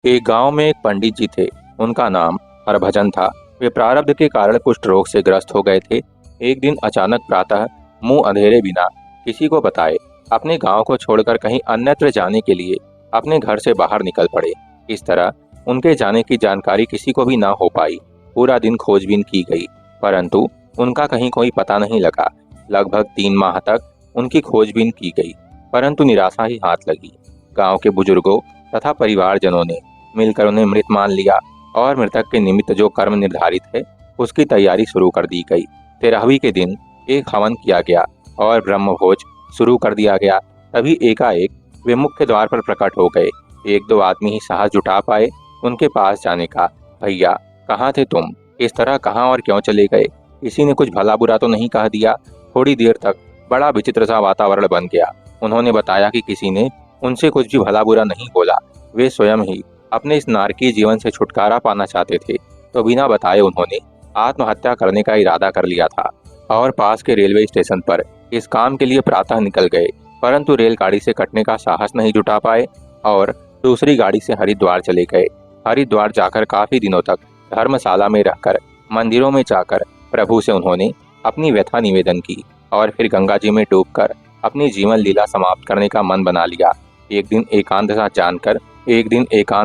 एक गांव में एक पंडित जी थे। उनका नाम हरभजन था। वे प्रारब्ध के कारण कुष्ठ रोग से ग्रस्त हो गए थे। एक दिन अचानक प्रातः मुंह अंधेरे बिना किसी को बताए अपने गांव को छोड़कर कहीं अन्यत्र जाने के लिए अपने घर से बाहर निकल पड़े। इस तरह उनके जाने की जानकारी किसी को भी ना हो पाई। पूरा दिन खोजबीन की गई, परंतु उनका कहीं कोई पता नहीं लगा। लगभग 3 माह तक उनकी खोजबीन की गई, परंतु निराशा ही हाथ लगी। गांव के बुजुर्गों तथा परिवारजनों ने मिलकर उन्हें मृत मान लिया और मृतक के निमित्त जो कर्म निर्धारित है उसकी तैयारी शुरू कर दी गई। 13वीं के दिन एक हवन किया गया और ब्रह्मभोज शुरू कर दिया गया। तभी एकाएक वे मुख्य द्वार पर प्रकट हो गए। एक दो आदमी ही साहस जुटा पाए उनके पास जाने का। भैया, कहाँ थे तुम? इस तरह कहाँ और क्यों चले गए? किसी ने कुछ भला बुरा तो नहीं कह दिया? थोड़ी देर तक बड़ा विचित्र सा वातावरण बन गया। उन्होंने बताया कि किसी ने उनसे कुछ भी भला बुरा नहीं बोला। वे स्वयं ही अपने इस नारकीय जीवन से छुटकारा पाना चाहते थे, तो बिना बताए उन्होंने आत्महत्या करने का इरादा कर लिया था और पास के रेलवे स्टेशन पर इस काम के लिए प्रातः निकल गए, परंतु रेलगाड़ी से कटने का साहस नहीं जुटा पाए और दूसरी गाड़ी से हरिद्वार चले गए। हरिद्वार जाकर काफी दिनों तक धर्मशाला में रहकर मंदिरों में जाकर प्रभु से उन्होंने अपनी व्यथा निवेदन की और फिर गंगा जी में डूबकर अपनी जीवन लीला समाप्त करने का मन बना लिया। एक दिन एकांत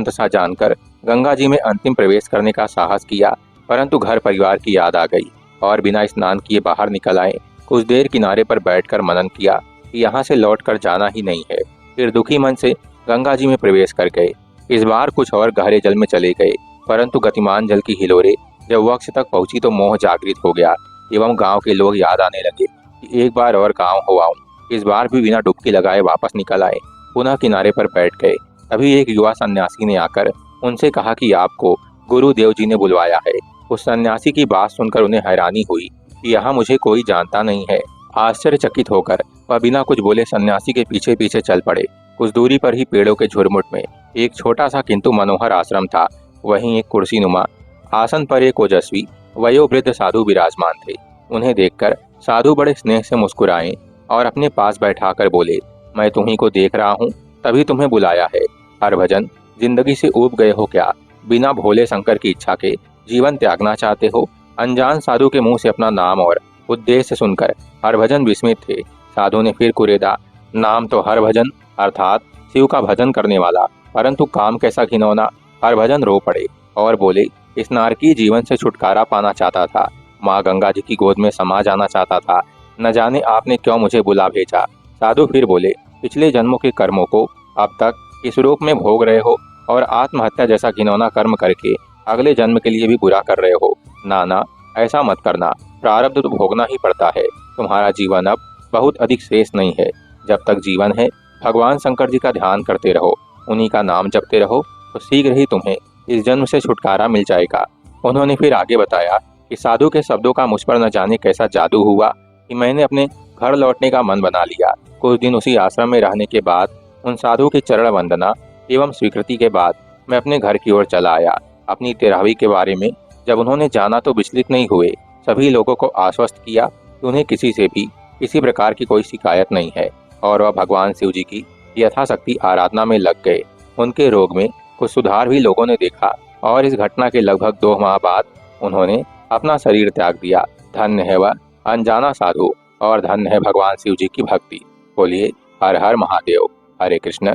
सा जानकर गंगा जी में अंतिम प्रवेश करने का साहस किया, परंतु घर परिवार की याद आ गई और बिना स्नान किए बाहर निकल आए। कुछ देर किनारे पर बैठकर मनन किया कि यहाँ से लौटकर जाना ही नहीं है। फिर दुखी मन से गंगा जी में प्रवेश कर गए। इस बार कुछ और गहरे जल में चले गए, परंतु गतिमान जल की हिलोरे जब वक्ष तक पहुंची तो मोह जागृत हो गया एवं गांव के लोग याद आने लगे कि एक बार और गांव हो आऊं। इस बार भी बिना डुबकी लगाए वापस निकल आए। पुनः किनारे पर बैठ गए। तभी एक युवा सन्यासी ने आकर उनसे कहा कि आपको गुरुदेव जी ने बुलवाया है। उस सन्यासी की बात सुनकर उन्हें हैरानी हुई कि यहाँ मुझे कोई जानता नहीं है। आश्चर्यचकित होकर वह बिना कुछ बोले सन्यासी के पीछे पीछे चल पड़े। कुछ दूरी पर ही पेड़ों के झुरमुट में एक छोटा सा किंतु मनोहर आश्रम था। वहीं एक कुर्सीनुमा आसन पर एक ओजस्वी वयोवृद्ध साधु विराजमान थे। उन्हें देखकर साधु बड़े स्नेह से मुस्कुराए और अपने पास बैठाकर बोले, मैं तुम्ही को देख रहा हूँ, तभी तुम्हें बुलाया है। हरभजन, जिंदगी से ऊब गए हो क्या? बिना भोले शंकर की इच्छा के जीवन त्यागना चाहते हो? अनजान साधु के मुंह से अपना नाम और उद्देश्य सुनकर हरभजन विस्मित थे। साधु ने फिर कुरेदा, नाम तो हरभजन अर्थात शिव का भजन करने वाला, परंतु काम कैसा घिनौना। हरभजन रो पड़े और बोले, इस नारकीय जीवन से छुटकारा पाना चाहता था, माँ गंगा जी की गोद में समा जाना चाहता था। न जाने आपने क्यों मुझे बुला भेजा। साधु फिर बोले, पिछले जन्मों के कर्मों को अब तक इस रूप में भोग रहे हो और आत्महत्या जैसा घिनौना कर्म करके अगले जन्म के लिए भी बुरा कर रहे हो। नाना, ऐसा मत करना, प्रारब्ध तो भोगना ही पड़ता है। तुम्हारा जीवन अब बहुत अधिक शेष नहीं है। जब तक जीवन है भगवान शंकर जी का ध्यान करते रहो, उन्हीं का नाम जपते रहो, तो शीघ्र ही तुम्हें इस जन्म से छुटकारा मिल जाएगा। उन्होंने फिर आगे बताया कि साधु के शब्दों का मुझ पर न जाने कैसा जादू हुआ कि मैंने अपने घर लौटने का मन बना लिया। कुछ दिन उसी आश्रम में रहने के बाद उन साधु की चरण वंदना एवं स्वीकृति के बाद मैं अपने घर की ओर चला आया। अपनी 13वीं के बारे में जब उन्होंने जाना तो विचलित नहीं हुए। सभी लोगों को आश्वस्त किया कि उन्हें किसी से भी किसी प्रकार की कोई शिकायत नहीं है और वह भगवान शिव जी की यथाशक्ति आराधना में लग गए। उनके रोग में कुछ सुधार भी लोगों ने देखा और इस घटना के लगभग 2 माह बाद उन्होंने अपना शरीर त्याग दिया। धन्य है वह अनजाना साधु और धन्य है भगवान शिव जी की भक्ति। बोलिए हर हर महादेव। हरे कृष्ण।